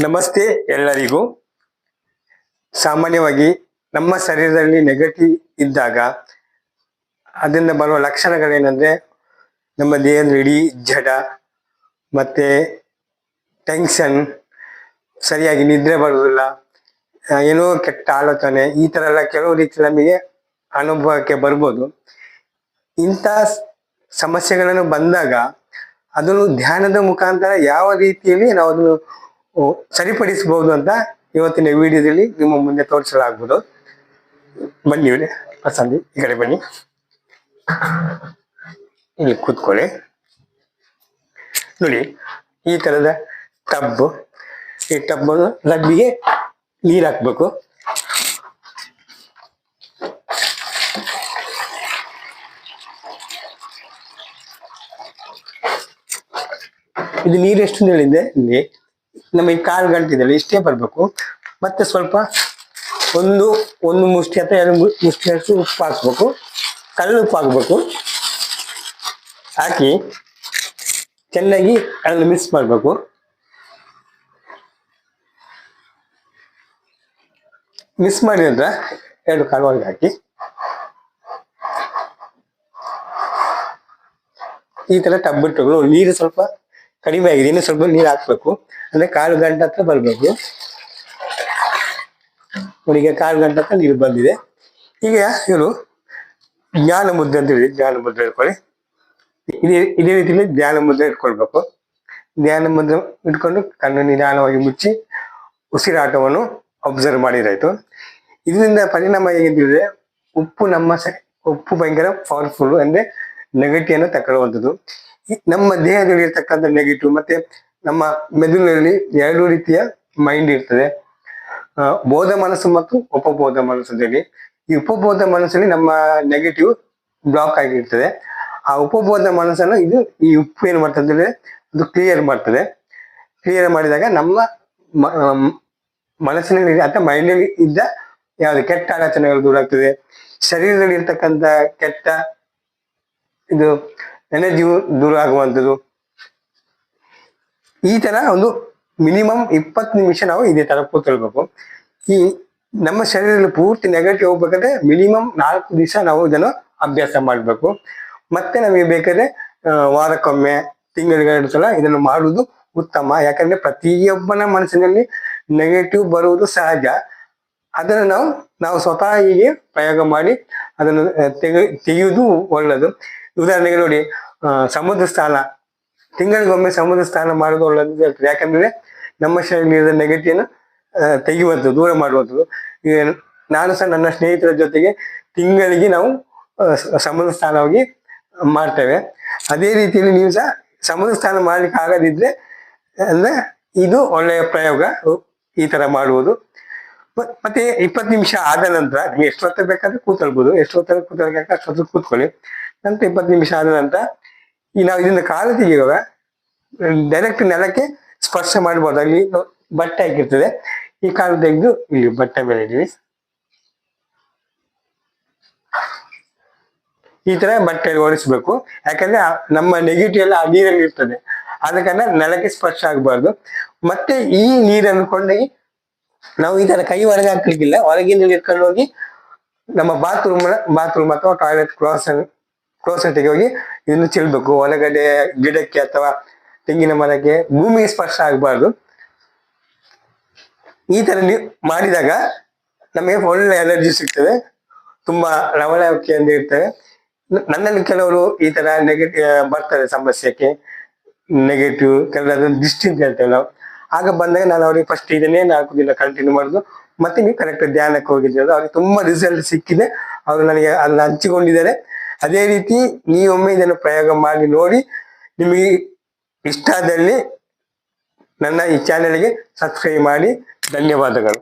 ನಮಸ್ತೆ ಎಲ್ಲರಿಗೂ. ಸಾಮಾನ್ಯವಾಗಿ ನಮ್ಮ ಶರೀರದಲ್ಲಿ ನೆಗೆಟಿವ್ ಇದ್ದಾಗ ಅದರಿಂದ ಬರುವ ಲಕ್ಷಣಗಳೇನೆಂದರೆ ನಮ್ಮ ದೇಹದ ಇಡೀ ಜಡ, ಮತ್ತೆ ಟೆನ್ಷನ್, ಸರಿಯಾಗಿ ನಿದ್ರೆ ಬರುವುದಿಲ್ಲ, ಏನೋ ಕೆಟ್ಟ ಆಲೋಚನೆ, ಈ ಥರ ಎಲ್ಲ ಕೆಲವು ರೀತಿ ನಮಗೆ ಅನುಭವಕ್ಕೆ ಬರ್ಬೋದು. ಇಂಥ ಸಮಸ್ಯೆಗಳನ್ನು ಬಂದಾಗ ಅದನ್ನು ಧ್ಯಾನದ ಮುಖಾಂತರ ಯಾವ ರೀತಿಯಲ್ಲಿ ನಾವು ಅದನ್ನು ಸರಿಪಡಿಸಬಹುದು ಅಂತ ಇವತ್ತಿನ ವಿಡಿಯೋದಲ್ಲಿ ನಿಮ್ಮ ಮುಂದೆ ತೋರಿಸಲಾಗುವುದು. ಬನ್ನಿ ಪಸಂದಿ, ಈ ಕಡೆ ಬನ್ನಿ, ಇಲ್ಲಿ ಕೂತ್ಕೊಳ್ಳಿ. ನೋಡಿ, ಈ ತರದ ಟಬ್, ಈ ಟಬ್ ರಬ್ಬಿಗೆ ನೀರು ಹಾಕ್ಬೇಕು. ಇದು ನೀರು ಎಷ್ಟು ಹೇಳಿದ್ದೆ, ಇಲ್ಲಿ ನಮಗೆ 1/4 ಗಂಟೆ ಇದೆಯಲ್ಲ, ಇಷ್ಟೇ ಬರಬೇಕು. ಮತ್ತೆ ಸ್ವಲ್ಪ ಒಂದು ಮುಷ್ಟಿ ಅಥವಾ 2 ಮುಷ್ಟಿ ಅಷ್ಟು ಉಪ್ಪು ಹಾಕ್ಬೇಕು, ಕಲ್ಲು ಉಪ್ಪು ಹಾಕ್ಬೇಕು. ಹಾಕಿ ಚೆನ್ನಾಗಿ ಅದನ್ನು ಮಿಕ್ಸ್ ಮಾಡಬೇಕು. ಮಿಕ್ಸ್ ಮಾಡಿದ ನಂತರ 2 ಕಾಳುಗಳಿಗೆ ಹಾಕಿ ಈ ತರ ಟಬ್ ಇಟ್ಟು ನೀರು ಸ್ವಲ್ಪ ಕಡಿಮೆ ಆಗಿದೆ, ಇನ್ನು ಸ್ವಲ್ಪ ನೀರು ಹಾಕ್ಬೇಕು. ಅಂದ್ರೆ 1/4 ಗಂಟೆ ಹತ್ರ ಬರ್ಬೇಕು. ಅವನಿಗೆ 1/4 ಗಂಟೆ ಹತ್ರ ನೀರು ಬಂದಿದೆ. ಈಗ ಇವರು ಜ್ಞಾನ ಮುದ್ರೆ ಅಂತ ಹೇಳಿ ಜ್ಞಾನ ಮುದ್ರೆ ಇಟ್ಕೊಳ್ಳಿ. ಇದೇ ರೀತಿಯಲ್ಲಿ ಧ್ಯಾನ ಮುದ್ರೆ ಇಟ್ಕೊಳ್ಬೇಕು. ಧ್ಯಾನ ಮುದ್ರೆ ಇಟ್ಕೊಂಡು ಕಣ್ಣು ನಿಧಾನವಾಗಿ ಮುಚ್ಚಿ ಉಸಿರಾಟವನ್ನು ಅಬ್ಸರ್ವ್ ಮಾಡಿರಾಯ್ತು. ಇದರಿಂದ ಪರಿಣಾಮ ಹೇಗಿದ್ರೆ, ಉಪ್ಪು ಭಯಂಕರ ಪವರ್ಫುಲ್, ಅಂದ್ರೆ ನೆಗೆಟಿವ್ ಅನ್ನು ತಗೊಳ್ಳುವಂಥದ್ದು. ನಮ್ಮ ದೇಹದಲ್ಲಿ ಇರ್ತಕ್ಕಂಥ ನೆಗೆಟಿವ್ ಮತ್ತೆ ನಮ್ಮ ಮೆದುಳಿನಲ್ಲಿ 2 ರೀತಿಯ ಮೈಂಡ್ ಇರ್ತದೆ, ಬೋಧ ಮನಸ್ಸು ಮತ್ತು ಉಪಬೋಧ ಮನಸ್ಸು ಅಂತೇಳಿ. ಈ ಉಪಬೋಧ ಮನಸ್ಸಲ್ಲಿ ನಮ್ಮ ನೆಗೆಟಿವ್ ಬ್ಲಾಕ್ ಆಗಿರ್ತದೆ. ಆ ಉಪಬೋಧ ಮನಸ್ಸನ್ನು ಈ ಉಪ್ಪು ಏನು ಮಾಡ್ತದೆ, ಅದು ಕ್ಲಿಯರ್ ಮಾಡ್ತದೆ. ಕ್ಲಿಯರ್ ಮಾಡಿದಾಗ ನಮ್ಮ ಮನಸ್ಸಿನಲ್ಲಿ ಅಥವಾ ಮೈಂಡಲ್ಲಿ ಇದ್ದ ಯಾವ್ದು ಕೆಟ್ಟ ಆಲೋಚನೆಗಳು ದೂರ ಆಗ್ತದೆ. ಶರೀರದಲ್ಲಿ ಇರ್ತಕ್ಕಂಥ ಕೆಟ್ಟ ಎನರ್ಜಿಯು ದೂರ ಆಗುವಂಥದ್ದು. ಈ ತರ ಒಂದು ಮಿನಿಮಮ್ 20 ನಿಮಿಷ ನಾವು ಇದೇ ತರ ಕೂತ್ಕೊಳ್ಬೇಕು. ಈ ನಮ್ಮ ಶರೀರದಲ್ಲಿ ಪೂರ್ತಿ ನೆಗೆಟಿವ್ ಹೋಗ್ಬೇಕಾದ್ರೆ ಮಿನಿಮಮ್ 4 ದಿವಸ ನಾವು ಇದನ್ನು ಅಭ್ಯಾಸ ಮಾಡಬೇಕು. ಮತ್ತೆ ನಮಗೆ ಬೇಕಾದ್ರೆ ವಾರಕ್ಕೊಮ್ಮೆ, ತಿಂಗಳಿಗೆ 2 ಸಲ ಇದನ್ನು ಮಾಡುವುದು ಉತ್ತಮ. ಯಾಕಂದ್ರೆ ಪ್ರತಿಯೊಬ್ಬನ ಮನಸ್ಸಿನಲ್ಲಿ ನೆಗೆಟಿವ್ ಬರುವುದು ಸಹಜ. ಅದನ್ನು ನಾವು ಸ್ವತಃ ಹೀಗೆ ಪ್ರಯೋಗ ಮಾಡಿ ಅದನ್ನು ತೆಗೆಯುವುದು ಒಳ್ಳೆಯದು. ಉದಾಹರಣೆಗೆ ನೋಡಿ, ಸಮುದ್ರ ಸ್ನಾನ, ತಿಂಗಳಿಗೊಮ್ಮೆ ಸಮುದ್ರ ಸ್ನಾನ ಮಾಡೋದು ಒಳ್ಳೆದು ಹೇಳ್ತಾರೆ. ಯಾಕಂದ್ರೆ ನಮ್ಮ ಶರೀರದ ನೆಗೆಟಿವ್ ತೆಗೆಯುವಂಥದ್ದು, ದೂರ ಮಾಡುವಂಥದ್ದು. ಈಗ ನಾನು ಸಹ ನನ್ನ ಸ್ನೇಹಿತರ ಜೊತೆಗೆ ತಿಂಗಳಿಗೆ ನಾವು ಸಮುದ್ರ ಸ್ನಾನವಾಗಿ ಮಾಡ್ತೇವೆ. ಅದೇ ರೀತಿಯಲ್ಲಿ ನೀವು ಸಹ ಸಮುದ್ರ ಸ್ನಾನ ಮಾಡ್ಲಿಕ್ಕೆ ಆಗದಿದ್ರೆ ಅಂದ್ರೆ ಇದು ಒಳ್ಳೆಯ ಪ್ರಯೋಗ, ಈ ತರ ಮಾಡುವುದು. ಮತ್ತೆ 20 ನಿಮಿಷ ಆದ ನಂತರ ನೀವು ಎಷ್ಟು ಹೊತ್ತು ಬೇಕಾದ್ರೆ ಕೂತ್ಕೊಳ್ಬೋದು, ಎಷ್ಟು ಹೊತ್ತು ಕೂತ್ಕೊಳ್ಬೇಕು ಅಷ್ಟೊತ್ತು ಕೂತ್ಕೊಳ್ಳಿ. ನಂತರ 20 ನಿಮಿಷ ಆದ ನಂತರ ನಾವು ಇದರಿಂದ ಕಾಲು ತೆಗೆಯುವಾಗ ಡೈರೆಕ್ಟ್ ನೆಲಕ್ಕೆ ಸ್ಪರ್ಶ ಮಾಡಬಹುದು. ಅಲ್ಲಿ ಬಟ್ಟೆ ಹಾಕಿರ್ತದೆ, ಈ ಕಾಲು ತೆಗೆದು ಇಲ್ಲಿ ಬಟ್ಟೆ ಮೇಲೆ ಇದ್ದೀವಿ. ಈ ತರ ಬಟ್ಟೆಯಲ್ಲಿ ಒರೆಸ್ಬೇಕು. ಯಾಕಂದ್ರೆ ನಮ್ಮ ನೆಗೆಟಿವ್ ಎಲ್ಲ ಆ ನೀರಲ್ಲಿ ಇರ್ತದೆ, ಆದ ಕಾರಣ ನೆಲಕ್ಕೆ ಸ್ಪರ್ಶ ಆಗಬಾರ್ದು. ಮತ್ತೆ ಈ ನೀರನ್ನು ಕೊಂಡೋಗಿ ನಾವು ಈ ತರ ಕೈ ಹೊರಗೆ ಹಾಕ್ಲಿಕ್ಕಿಲ್ಲ, ಹೊರಗಿಂದ ಇಟ್ಕೊಂಡು ಹೋಗಿ ನಮ್ಮ ಬಾತ್ರೂಮ್ ಅಥವಾ ಟಾಯ್ಲೆಟ್ ಕ್ಲೋಸೆಟ್ಗೆ ಹೋಗಿ ಇದನ್ನು ಚೆಲ್ಬೇಕು. ಒಳಗಡೆ ಗಿಡಕ್ಕೆ ಅಥವಾ ತೆಂಗಿನ ಮರಕ್ಕೆ, ಭೂಮಿಗೆ ಸ್ಪರ್ಶ ಆಗಬಾರ್ದು. ಈ ತರ ನೀವು ಮಾಡಿದಾಗ ನಮಗೆ ಒಳ್ಳೆ ಎನರ್ಜಿ ಸಿಗ್ತದೆ, ತುಂಬಾ ಲವಲವಿಕೆಯಿಂದ ಇರ್ತದೆ. ನನ್ನಲ್ಲಿ ಕೆಲವರು ಈ ತರ ನೆಗೆಟಿವ್ ಬರ್ತಾರೆ ಸಮಸ್ಯೆಗೆ, ನೆಗೆಟಿವ್ ಕೆಲವರು ದೃಷ್ಟಿ ಅಂತ ಹೇಳ್ತೇವೆ ನಾವು. ಆಗ ಬಂದಾಗ ನಾನು ಅವ್ರಿಗೆ ಫಸ್ಟ್ ಇದನ್ನೇ 4 ದಿನ ಕಂಟಿನ್ಯೂ ಮಾಡುದು. ಮತ್ತೆ ನೀವು ಕರೆಕ್ಟ್ ಧ್ಯಾನಕ್ಕೆ ಹೋಗಿದ್ದೀರ, ಅವ್ರಿಗೆ ತುಂಬಾ ರಿಸಲ್ಟ್ ಸಿಕ್ಕಿದೆ. ಅವರು ನನಗೆ ಅದನ್ನ ಹಂಚಿಕೊಂಡಿದ್ದಾರೆ. ಅದೇ ರೀತಿ ನೀವೊಮ್ಮೆ ಇದನ್ನು ಪ್ರಯೋಗ ಮಾಡಿ ನೋಡಿ. ನಿಮಗೆ ಇಷ್ಟ ಆದಲ್ಲಿ ನನ್ನ ಈ ಚಾನೆಲ್ಗೆ ಸಬ್ಸ್ಕ್ರೈಬ್ ಮಾಡಿ. ಧನ್ಯವಾದಗಳು.